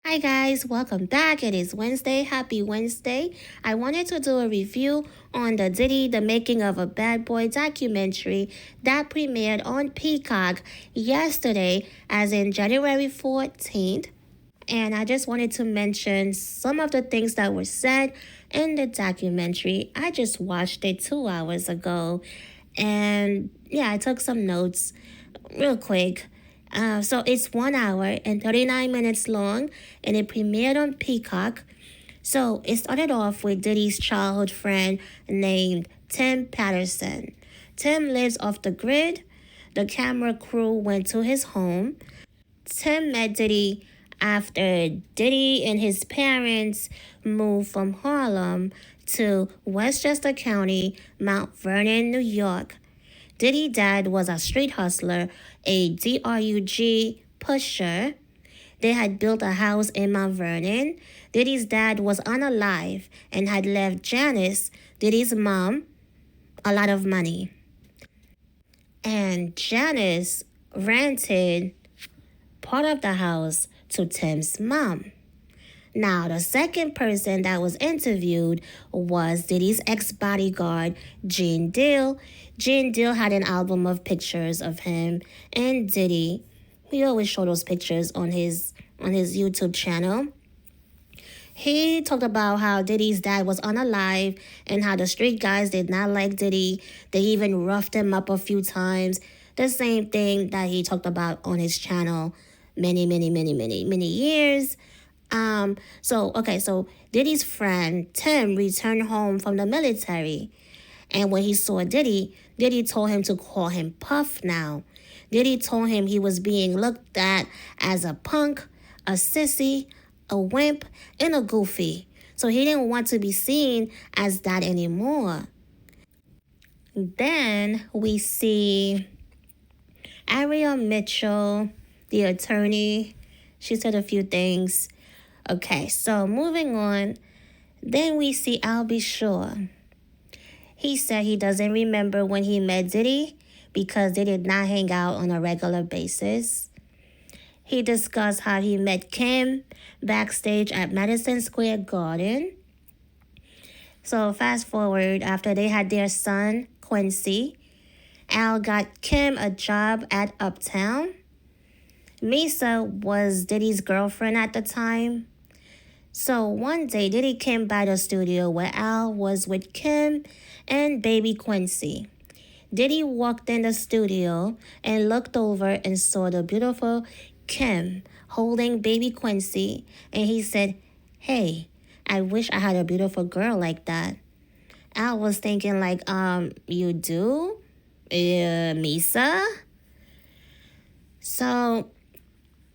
Hi guys, welcome back. It is Wednesday. Happy Wednesday. I wanted to do a review on the Diddy, the Making of a Bad Boy documentary that premiered on Peacock yesterday, as in January 14th. And I just wanted to mention some of the things that were said in the documentary. I just watched it 2 hours ago. And yeah, I took some notes real quick. So it's 1 hour and 39 minutes long, and it premiered on Peacock. So it started off with Diddy's childhood friend named Tim Patterson. Tim lives off the grid. The camera crew went to his home. Tim met Diddy after Diddy and his parents moved from Harlem to Westchester County, Mount Vernon, New York. Diddy's dad was a street hustler, a DRUG pusher. They had built a house in Mount Vernon. Diddy's dad was unalive and had left Janice, Diddy's mom, a lot of money. And Janice rented part of the house to Tim's mom. Now, the second person that was interviewed was Diddy's ex-bodyguard, Gene Deal. Gene Deal had an album of pictures of him and Diddy. He always showed those pictures on his YouTube channel. He talked about how Diddy's dad was unalive and how the street guys did not like Diddy. They even roughed him up a few times. The same thing that he talked about on his channel many years. So Diddy's friend Tim returned home from the military. And when he saw Diddy, Diddy told him to call him Puff now. Diddy told him he was being looked at as a punk, a sissy, a wimp, and a goofy. So he didn't want to be seen as that anymore. Then we see Ariel Mitchell, the attorney. She said a few things. Okay, so moving on. Then we see Al B. Sure. He said he doesn't remember when he met Diddy because they did not hang out on a regular basis. He discussed how he met Kim backstage at Madison Square Garden. So fast forward, after they had their son, Quincy, Al got Kim a job at Uptown. Misa was Diddy's girlfriend at the time. So one day, Diddy came by the studio where Al was with Kim and baby Quincy. Diddy walked in the studio and looked over and saw the beautiful Kim holding baby Quincy, and he said, "Hey, I wish I had a beautiful girl like that." Al was thinking like, you do? Misa? So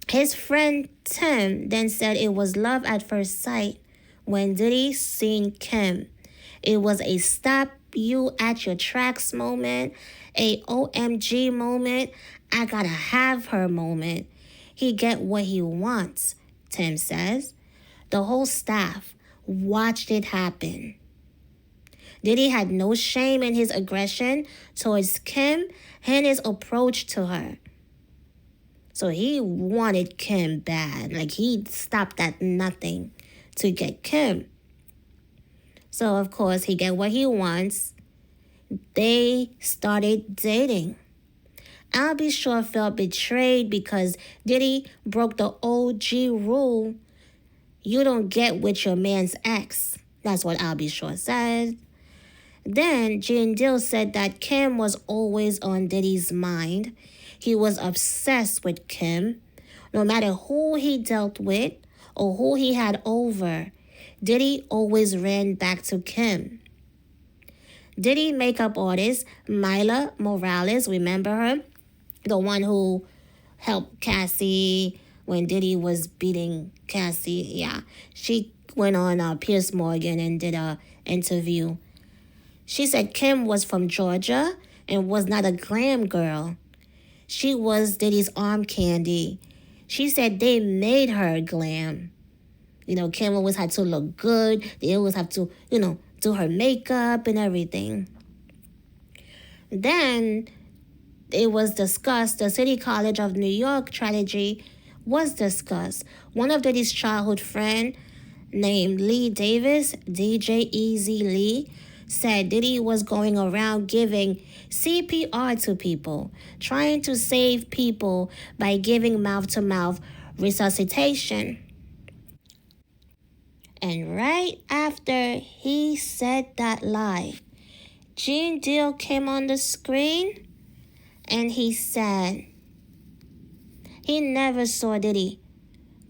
his friend Tim then said it was love at first sight when Diddy seen Kim. It was a stop you at your tracks moment, a OMG moment, I gotta have her moment. He get what he wants, Tim says. The whole staff watched it happen. Diddy had no shame in his aggression towards Kim and his approach to her. So he wanted Kim bad. Like he stopped at nothing to get Kim. So of course he get what he wants. They started dating. Al B. Sure felt betrayed because Diddy broke the OG rule. You don't get with your man's ex. That's what Al B. Sure said. Then Gene Deal said that Kim was always on Diddy's mind. He was obsessed with Kim. No matter who he dealt with or who he had over, Diddy always ran back to Kim. Diddy makeup artist Myla Morales, remember her? The one who helped Cassie when Diddy was beating Cassie. Yeah, she went on Piers Morgan and did an interview. She said Kim was from Georgia and was not a glam girl. She was Diddy's arm candy. She said they made her glam. Kim always had to look good. They always have to, do her makeup and everything. Then it was discussed the City College of New York tragedy was discussed. One of Diddy's childhood friend named Lee Davis, DJ Easy Lee, said Diddy was going around giving CPR to people, trying to save people by giving mouth-to-mouth resuscitation. And right after he said that lie, Gene Deal came on the screen and he said he never saw Diddy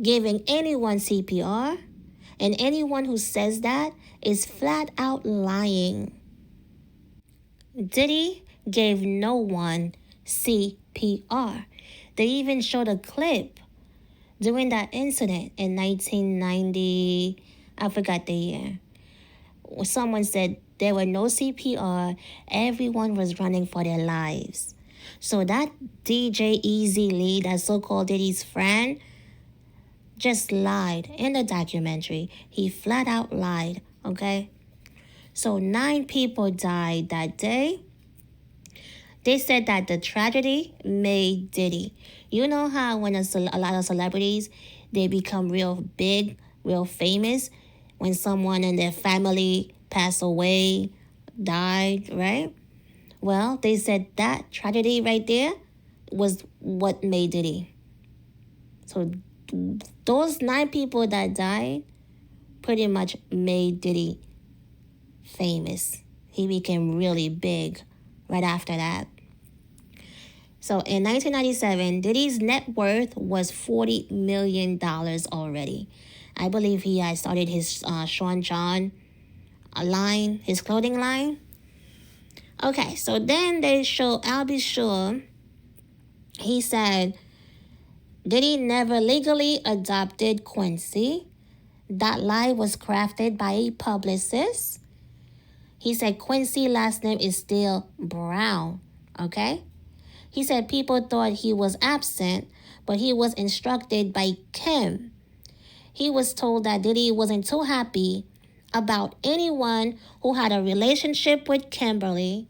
giving anyone CPR, and anyone who says that is flat out lying. Diddy gave no one CPR. They even showed a clip during that incident in 1990. I forgot the year. Someone said there were no CPR. Everyone was running for their lives. So that DJ Easy Lee, that so-called Diddy's friend, just lied in the documentary. He flat out lied, okay? So 9 people died that day. They said that the tragedy made Diddy. You know how when a lot of celebrities, they become real big, real famous, when someone in their family passed away, died, right? Well, they said that tragedy right there was what made Diddy. So those 9 people that died pretty much made Diddy famous. He became really big right after that. So in 1997, Diddy's net worth was $40 million already. I believe he had started his Sean John line, his clothing line. Okay, so then they show Albie Shore. He said Diddy never legally adopted Quincy. That lie was crafted by a publicist. He said Quincy's last name is still Brown, okay? He said people thought he was absent, but he was instructed by Kim. He was told that Diddy wasn't too happy about anyone who had a relationship with Kimberly.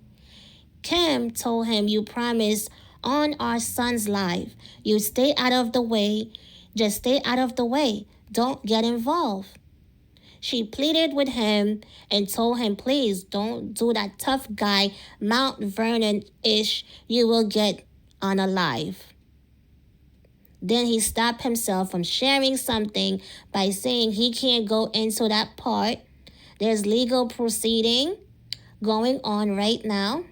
Kim told him, "You promised on our son's life, you stay out of the way. Just stay out of the way. Don't get involved." She pleaded with him and told him, "Please don't do that tough guy Mount Vernon-ish. You will get unalive." Then he stopped himself from sharing something by saying he can't go into that part. There's legal proceeding going on right now,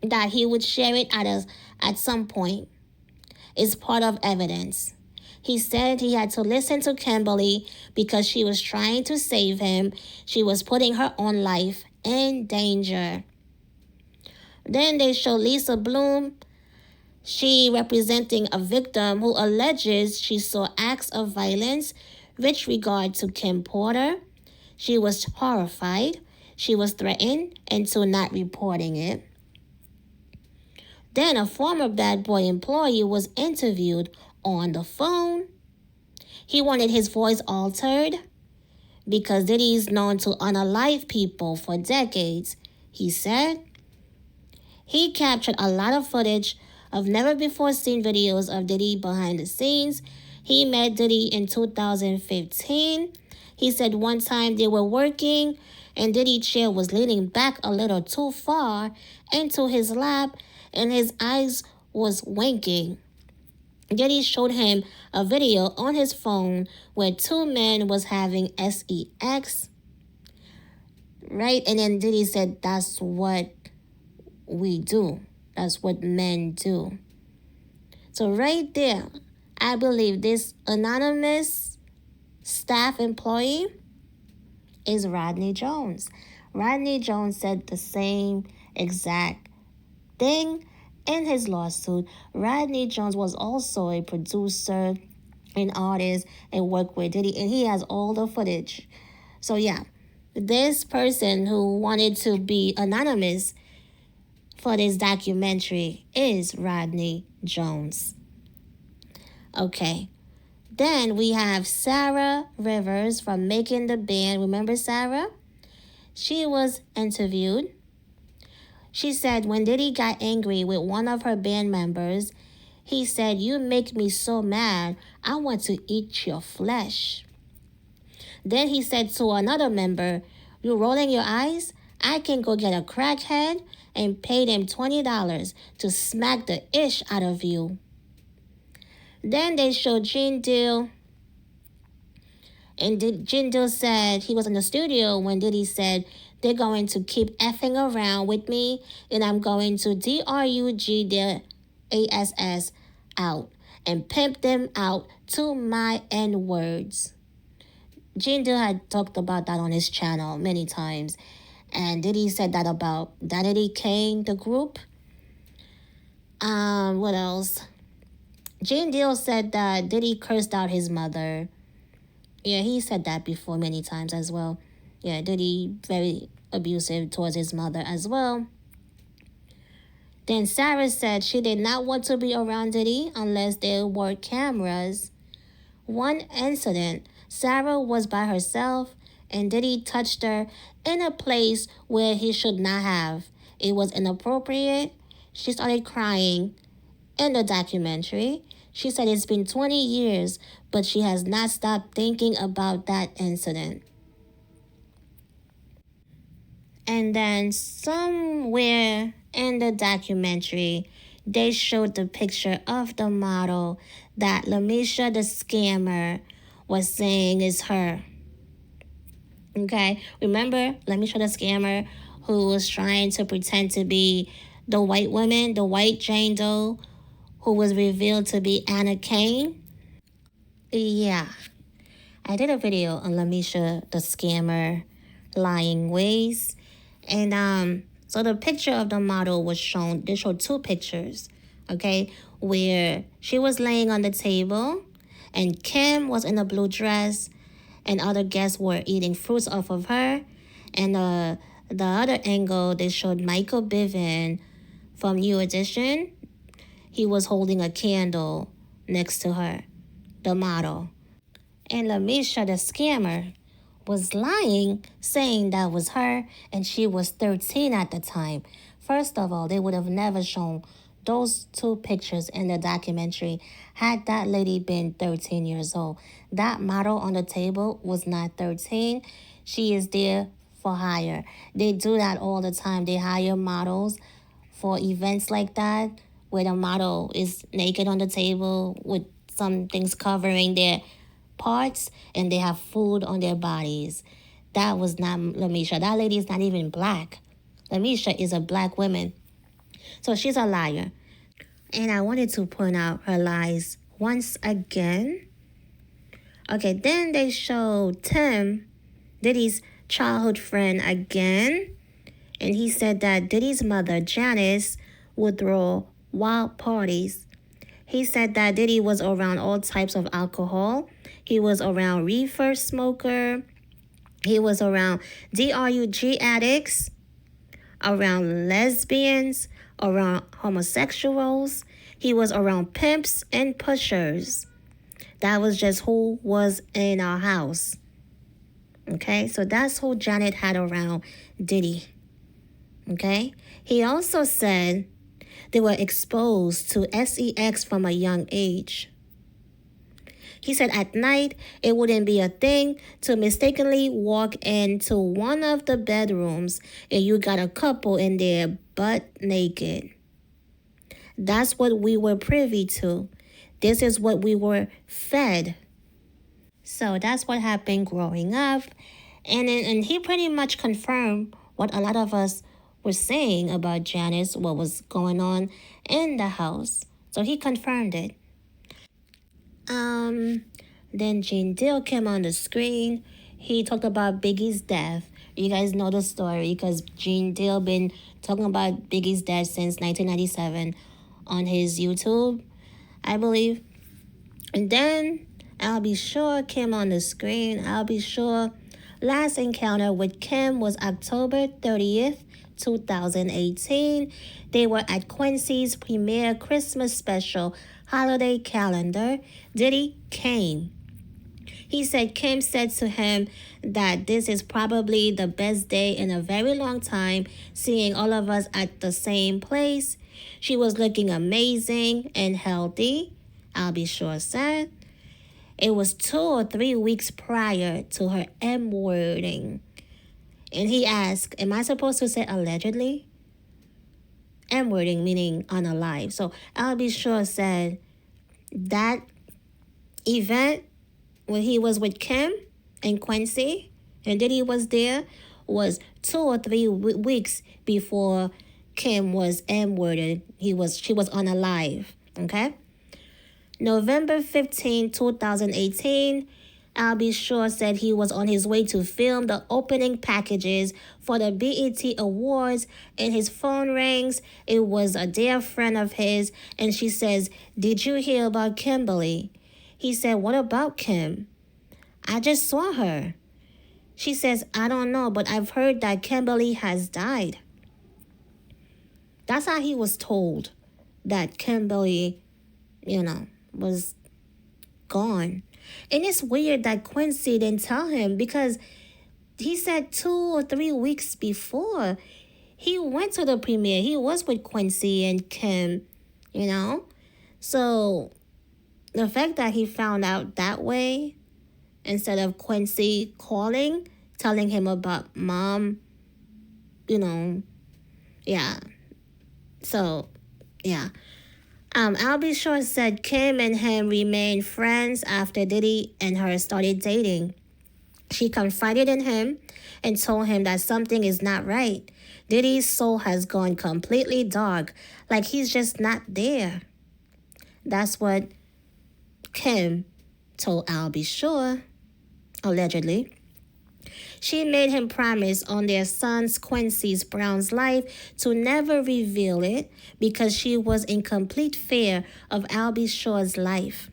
that he would share it at some point. It's part of evidence. He said he had to listen to Kimberly because she was trying to save him. She was putting her own life in danger. Then they show Lisa Bloom. She representing a victim who alleges she saw acts of violence with regard to Kim Porter. She was horrified. She was threatened into not reporting it. Then a former Bad Boy employee was interviewed on the phone. He wanted his voice altered because Diddy's known to unalive people for decades. He said he captured a lot of footage of never-before-seen videos of Diddy behind the scenes. He met Diddy in 2015. He said one time they were working and Diddy's chair was leaning back a little too far into his lap and his eyes was winking. Diddy showed him a video on his phone where 2 men was having sex. Right? And then Diddy said, "That's what we do. That's what men do." So right there, I believe this anonymous staff employee is Rodney Jones. Rodney Jones said the same exact thing in his lawsuit. Rodney Jones was also a producer, an artist, and worked with Diddy, and he has all the footage. So yeah, this person who wanted to be anonymous for this documentary is Rodney Jones. Okay. Then we have Sarah Rivers from Making the Band. Remember Sarah? She was interviewed. She said when Diddy got angry with one of her band members, He said, "You make me so mad, I want to eat your flesh." Then he said to another member, "You rolling your eyes? I can go get a crackhead and pay them $20 to smack the ish out of you." Then they showed Gene Deal, and Gene Deal said he was in the studio when Diddy said, "They're going to keep effing around with me, and I'm going to DRUG their ASS out and pimp them out to my N words." Gene Deal had talked about that on his channel many times. And Diddy said that about Diddy Kane, the group. What else? Gene Deal said that Diddy cursed out his mother. Yeah, he said that before many times as well. Yeah, Diddy very abusive towards his mother as well. Then Sarah said she did not want to be around Diddy unless there were cameras. One incident, Sarah was by herself and Diddy touched her in a place where he should not have. It was inappropriate. She started crying in the documentary. She said it's been 20 years, but she has not stopped thinking about that incident. And then somewhere in the documentary, they showed the picture of the model that Lamisha the scammer was saying is her. Okay, remember Lamisha the scammer who was trying to pretend to be the white woman, the white Jane Doe, who was revealed to be Anna Kane? Yeah, I did a video on Lamisha the scammer lying ways. And so the picture of the model was shown. They showed two pictures, okay, where she was laying on the table and Kim was in a blue dress and other guests were eating fruits off of her. And the other angle, they showed Michael Bivin from New Edition. He was holding a candle next to her, the model. And Lamisha the scammer was lying, saying that was her, and she was 13 at the time. First of all, they would have never shown those two pictures in the documentary had that lady been 13 years old. That model on the table was not 13. She is there for hire. They do that all the time. They hire models for events like that where the model is naked on the table with some things covering their parts and they have food on their bodies. That was not Lamisha. That lady is not even black. Lamisha is a black woman. So she's a liar. And I wanted to point out her lies once again. Okay, then they showed Tim, Diddy's childhood friend, again. And he said that Diddy's mother, Janice, would throw wild parties. He said that Diddy was around all types of alcohol. He was around reefer smoker. He was around DRUG addicts, around lesbians, around homosexuals. He was around pimps and pushers. That was just who was in our house. Okay, so that's who Janet had around Diddy. Okay, he also said they were exposed to sex from a young age. He said at night, it wouldn't be a thing to mistakenly walk into one of the bedrooms and you got a couple in there butt naked. That's what we were privy to. This is what we were fed. So that's what happened growing up. And he pretty much confirmed what a lot of us were saying about Janice, what was going on in the house. So he confirmed it. Then Gene Deal came on the screen. He talked about Biggie's death. You guys know the story because Gene Deal been talking about Biggie's death since 1997 on his YouTube, I believe. And then I'll Be Sure came on the screen. I'll Be Sure last encounter with Kim was October 30th, 2018. They were at Quincy's premiere Christmas special holiday calendar. Diddy came. He said Kim said to him that this is probably the best day in a very long time, seeing all of us at the same place. She was looking amazing and healthy, I'll be sure said. It was 2 or 3 weeks prior to her M-wording. And he asked, am I supposed to say allegedly? M-wording meaning unalive. So I'll be sure said that event when he was with Kim and Quincy and Diddy was there was 2 or 3 weeks before Kim was M-worded. She was unalive. Okay? November 15, 2018, I'll be sure said he was on his way to film the opening packages for the BET Awards and his phone rings. It was a dear friend of his and she says, did you hear about Kimberly? He said, what about Kim? I just saw her. She says, I don't know, but I've heard that Kimberly has died. That's how he was told that Kimberly, was gone. And it's weird that Quincy didn't tell him because he said 2 or 3 weeks before he went to the premiere. He was with Quincy and Kim, So the fact that he found out that way instead of Quincy calling, telling him about mom, yeah. So, yeah. I'll be sure said Kim and him remained friends after Diddy and her started dating. She confided in him and told him that something is not right. Diddy's soul has gone completely dark, like he's just not there. That's what Kim told I'll be sure, allegedly. She made him promise on their son's Quincy Brown's life to never reveal it because she was in complete fear of Albie Shaw's life.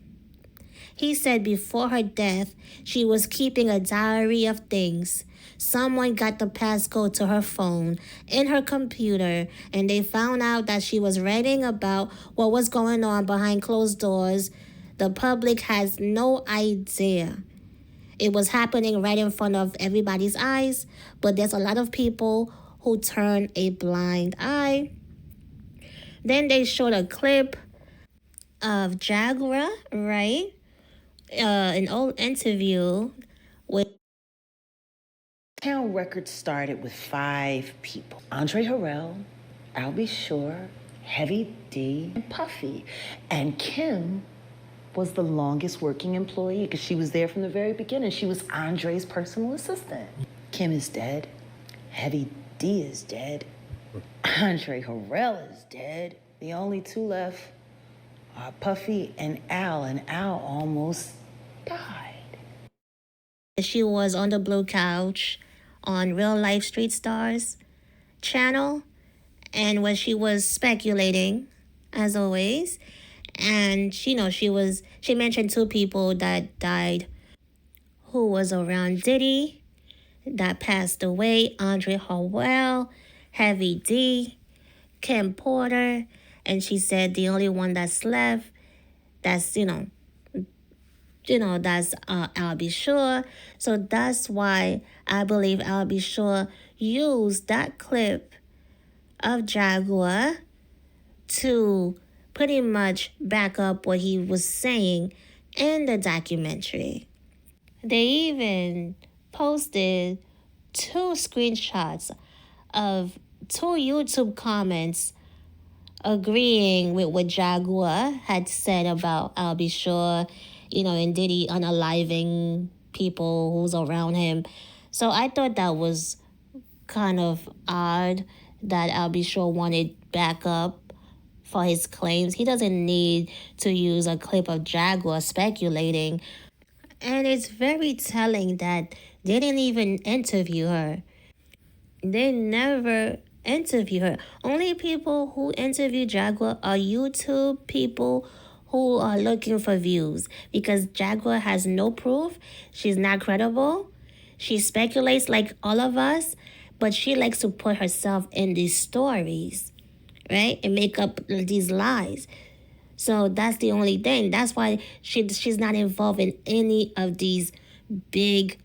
He said before her death, she was keeping a diary of things. Someone got the passcode to her phone in her computer, and they found out that she was writing about what was going on behind closed doors. The public has no idea. It was happening right in front of everybody's eyes, but there's a lot of people who turn a blind eye. Then they showed a clip of Jaguar, right? An old interview with... Town Records started with 5 people. Andre Harrell, I'll Be Sure, Heavy D, and Puffy. And Kim was the longest working employee because she was there from the very beginning. She was Andre's personal assistant. Kim is dead. Heavy D is dead. Andre Harrell is dead. The only 2 left are Puffy and Al almost died. She was on the blue couch on Real Life Street Stars channel, and when she was speculating, as always, and she mentioned 2 people that died who was around Diddy that passed away: Andre Harrell, Heavy D, Kim Porter, and she said the only one that's left, that's that's I'll Be Sure. So that's why I believe I'll Be Sure used that clip of Jaguar to pretty much back up what he was saying in the documentary. They even posted 2 screenshots of 2 YouTube comments agreeing with what Jaguar had said about I'll Be Sure, and Diddy unaliving people who's around him. So I thought that was kind of odd that I'll Be Sure wanted backup for his claims. He doesn't need to use a clip of Jaguar speculating. And it's very telling that they didn't even interview her. They never interview her. Only people who interview Jaguar are YouTube people who are looking for views, because Jaguar has no proof. She's not credible. She speculates like all of us, but she likes to put herself in these stories, right? And make up these lies. So that's the only thing. That's why she's not involved in any of these big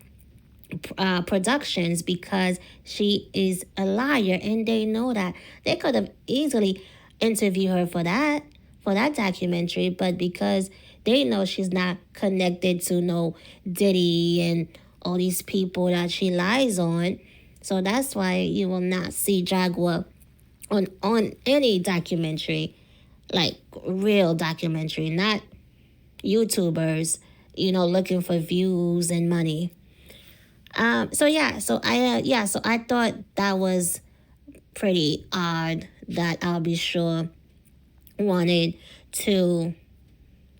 productions, because she is a liar, and they know that. They could have easily interview her for that documentary, but because they know she's not connected to no Diddy and all these people that she lies on. So that's why you will not see Jaguar on any documentary, like real documentary, not YouTubers, looking for views and money. So I thought that was pretty odd that I'll be sure wanted to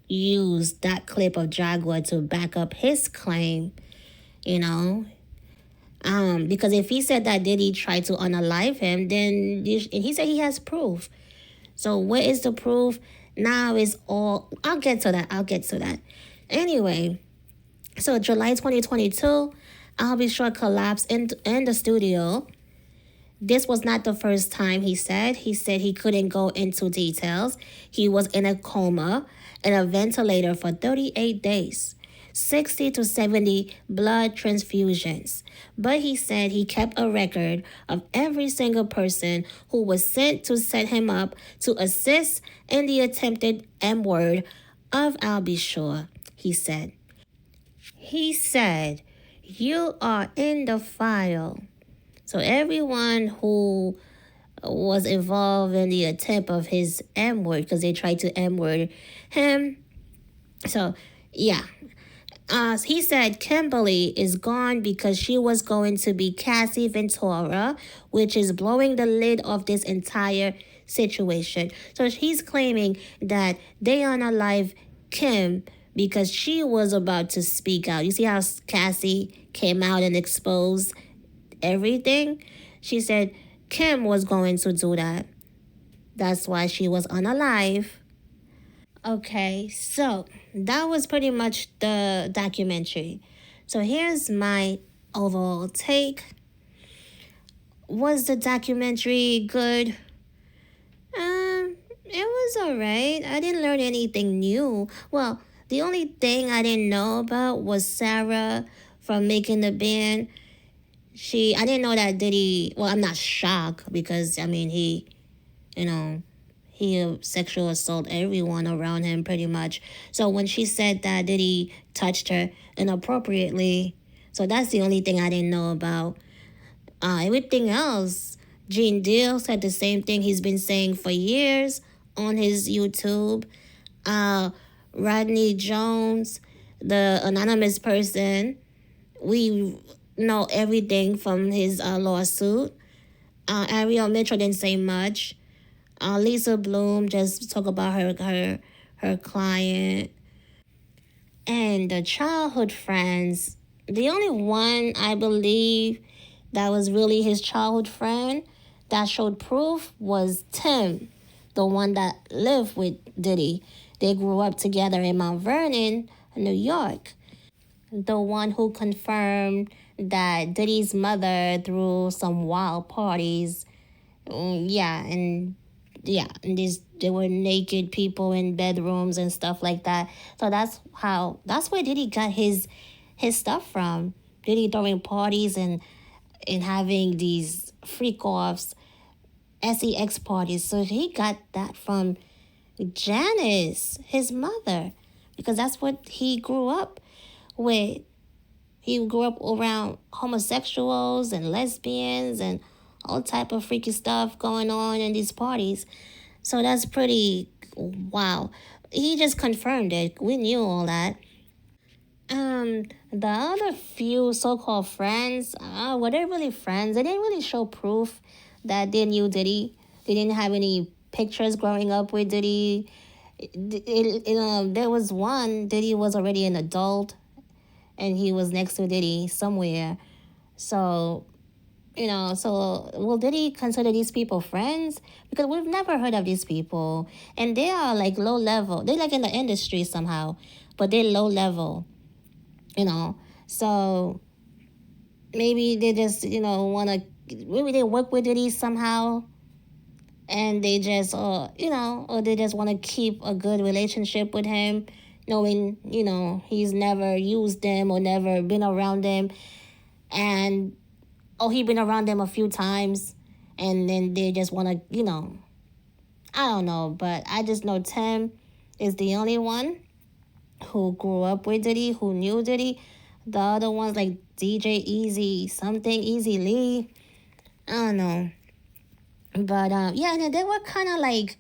use that clip of Jaguar to back up his claim, you know. Because if he said that Diddy tried to unalive him, then he said he has proof. So what is the proof? Now is all. I'll get to that. Anyway, so July 2022, I'll be sure collapsed in the studio. This was not the first time, he said. He said he couldn't go into details. He was in a coma and a ventilator for 38 days, 60 to 70 blood transfusions. But he said he kept a record of every single person who was sent to set him up to assist in the attempted M word of I'll be sure, he said. He said, "You are in the file." So everyone who was involved in the attempt of his M word, because they tried to M word him. So yeah. He said Kimberly is gone because she was going to be Cassie Ventura, which is blowing the lid off this entire situation. So he's claiming that they unalive Kim because she was about to speak out. You see how Cassie came out and exposed everything? She said Kim was going to do that. That's why she was unalive. Okay, so that was pretty much the documentary. So here's my overall take. Was the documentary good? It was alright. I didn't learn anything new. Well, the only thing I didn't know about was Sarah from Making the Band. I didn't know that Diddy. Well, I'm not shocked because he sexual assault everyone around him pretty much. So when she said that Diddy touched her inappropriately, so that's the only thing I didn't know about. Everything else, Gene Deal said the same thing he's been saying for years on his YouTube. Rodney Jones, the anonymous person, we know everything from his lawsuit. Ariel Mitchell didn't say much. Lisa Bloom just talk about her client. And the childhood friends, the only one I believe that was really his childhood friend that showed proof was Tim, the one that lived with Diddy. They grew up together in Mount Vernon, New York. The one who confirmed that Diddy's mother threw some wild parties. And there were naked people in bedrooms and stuff like that. So that's where Diddy got his stuff from. Diddy throwing parties and having these freak offs, sex parties. So he got that from Janice, his mother, because that's what he grew up with. He grew up around homosexuals and lesbians and all type of freaky stuff going on in these parties. So that's pretty wow. He just confirmed it. We knew all that. The other few so-called friends, were they really friends? They didn't really show proof that they knew Diddy. They didn't have any pictures growing up with Diddy. There was one, Diddy was already an adult, and he was next to Diddy somewhere. So will Diddy consider these people friends? Because we've never heard of these people. And they are like low level. They're like in the industry somehow, but they're low level, So maybe they just, maybe they work with Diddy somehow. And they just, or they just want to keep a good relationship with him, knowing, he's never used them or never been around them. And he been around them a few times, and then they just want to, I don't know, but I just know Tim is the only one who grew up with Diddy, who knew Diddy. The other ones like DJ Easy, something Easy Lee. I don't know. But yeah, and they were kind of like,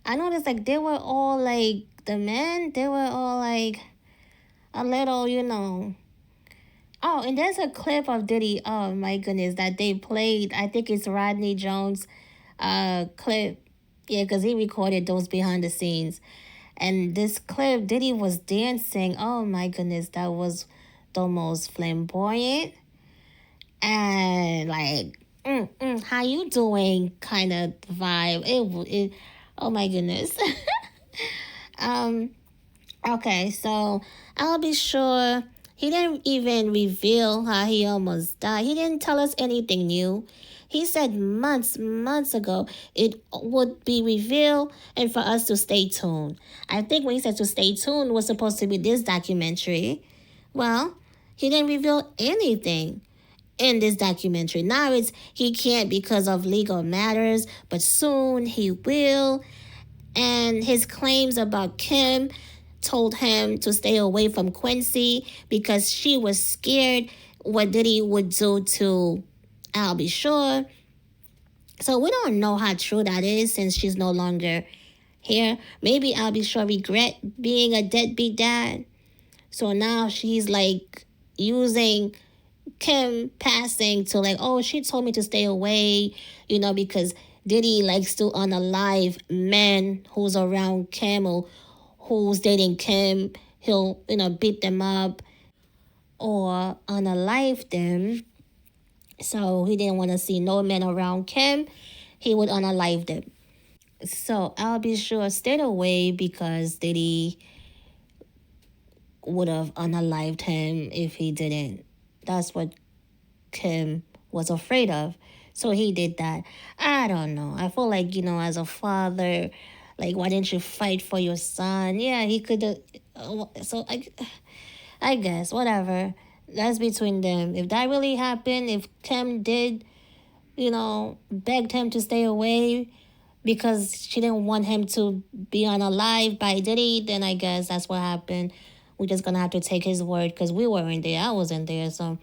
I noticed like they were all like the men. They were all like a little, you know. Oh, and there's a clip of Diddy. Oh my goodness, that they played. I think it's Rodney Jones, clip. Yeah, because he recorded those behind the scenes. And this clip, Diddy was dancing. Oh my goodness, that was the most flamboyant and like, how you doing kind of vibe. It oh my goodness. um. Okay, so I'll be sure he didn't even reveal how he almost died. He didn't tell us anything new. He said months ago it would be revealed and for us to stay tuned. I think when he said to stay tuned was supposed to be this documentary. Well, he didn't reveal anything in this documentary. Now it's he can't because of legal matters, but soon he will. And his claims about Kim told him to stay away from Quincy because she was scared what Diddy would do to I'll be sure. So we don't know how true that is since she's no longer here. Maybe I'll be sure regret being a deadbeat dad. So now she's like using Kim passing to like, oh, she told me to stay away, because Diddy likes to unalive men who's around Kim or who's dating Kim. He'll, beat them up or unalive them. So he didn't want to see no men around Kim. He would unalive them. So I'll be sure stayed away because Diddy would have unalived him if he didn't. That's what Kim was afraid of. So he did that. I don't know. I feel like, as a father, like, why didn't you fight for your son? Yeah, he could have. So I guess, whatever. That's between them. If that really happened, if Kim did, begged him to stay away because she didn't want him to be unalive by Diddy, then I guess that's what happened. We're just gonna have to take his word because we weren't there. I wasn't there, so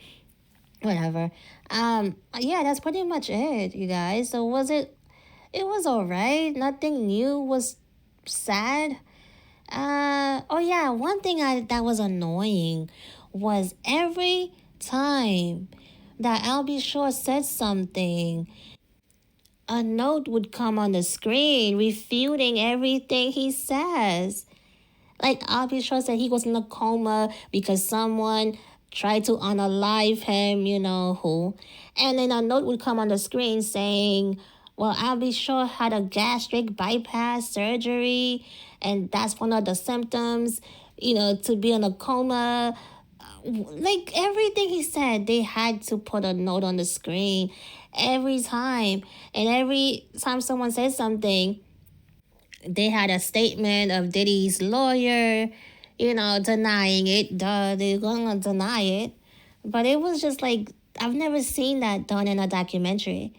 whatever. Yeah, that's pretty much it, you guys. So it was alright. Nothing new was sad. Oh yeah, one thing that was annoying was every time that Albie Shore said something, a note would come on the screen refuting everything he says. Like Albie Shore said he was in a coma because someone tried to unalive him, who. And then a note would come on the screen saying, well, Albie Shore had a gastric bypass surgery, and that's one of the symptoms, to be in a coma. Like everything he said, they had to put a note on the screen every time. And every time someone said something, they had a statement of Diddy's lawyer, denying it. Duh, they're gonna deny it. But it was just like, I've never seen that done in a documentary.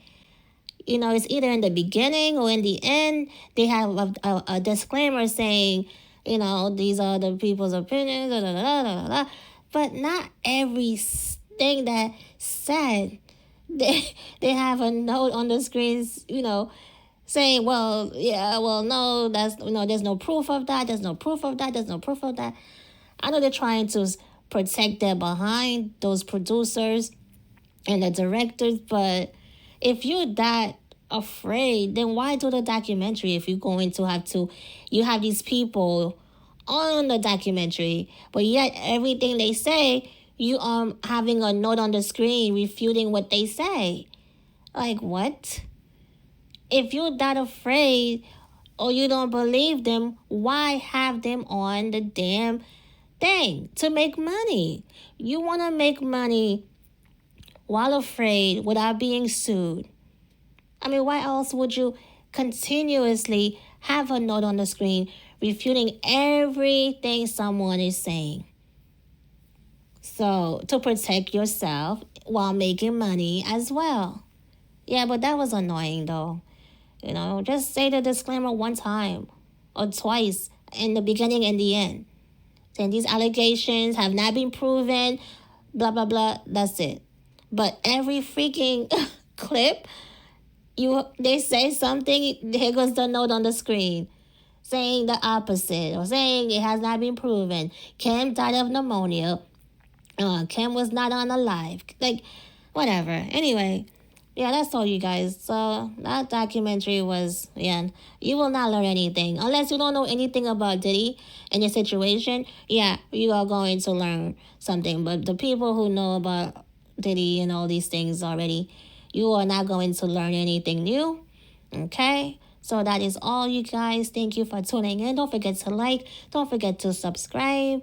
It's either in the beginning or in the end. They have a disclaimer saying, these are the people's opinions, da, da, da, da, da. But not everything that said. They have a note on the screens, saying, well, yeah, well, no, that's, there's no proof of that, there's no proof of that, there's no proof of that. I know they're trying to protect their behind, those producers and the directors, but if you're that afraid, then why do the documentary if you're going to you have these people on the documentary, but yet everything they say, you are having a note on the screen refuting what they say. Like, what? If you're that afraid or you don't believe them, why have them on the damn thing? To make money. You want to make money while afraid without being sued. I mean, why else would you continuously have a note on the screen refuting everything someone is saying? So, to protect yourself while making money as well. Yeah, but that was annoying though. Just say the disclaimer one time or twice in the beginning and the end. Saying these allegations have not been proven, blah, blah, blah. That's it. But every freaking clip, they say something, here goes the note on the screen saying the opposite or saying it has not been proven. Kim died of pneumonia. Kim was not on alive. Like, whatever. Anyway, yeah, that's all, you guys. So that documentary was, yeah, you will not learn anything unless you don't know anything about Diddy and your situation. Yeah, you are going to learn something. But the people who know about Diddy and all these things already, you are not going to learn anything new. Okay. So that is all, you guys. Thank you for tuning in. Don't forget to like. Don't forget to subscribe.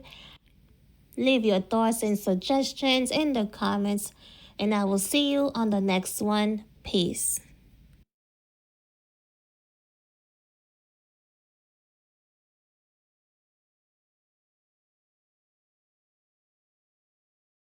Leave your thoughts and suggestions in the comments. And I will see you on the next one. Peace.